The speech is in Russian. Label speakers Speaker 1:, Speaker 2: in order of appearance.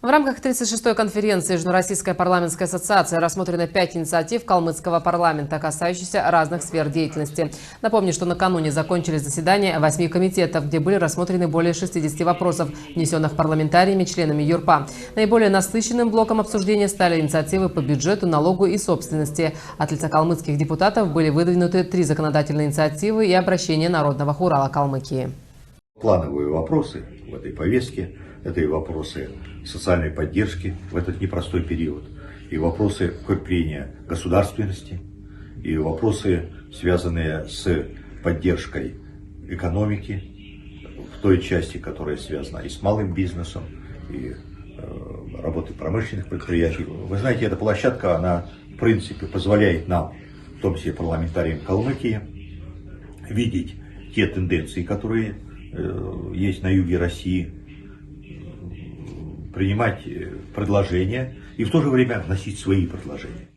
Speaker 1: В рамках 36-й конференции Южно-Российской парламентской ассоциации рассмотрено 5 инициатив калмыцкого парламента, касающихся разных сфер деятельности. Напомню, что накануне закончились заседания 8 комитетов, где были рассмотрены более 60 вопросов, внесенных парламентариями, членами ЮРПА. Наиболее насыщенным блоком обсуждения стали инициативы по бюджету, налогу и собственности. От лица калмыцких депутатов были выдвинуты 3 законодательные инициативы и обращения Народного хурала Калмыкии.
Speaker 2: Плановые вопросы в этой повестке – это и вопросы социальной поддержки в этот непростой период, и вопросы укрепления государственности, и вопросы, связанные с поддержкой экономики в той части, которая связана и с малым бизнесом, и работой промышленных предприятий. Вы знаете, эта площадка, она в принципе позволяет нам, в том числе парламентариям Калмыкии, видеть те тенденции, которые есть на юге России, принимать предложения и в то же время вносить свои предложения.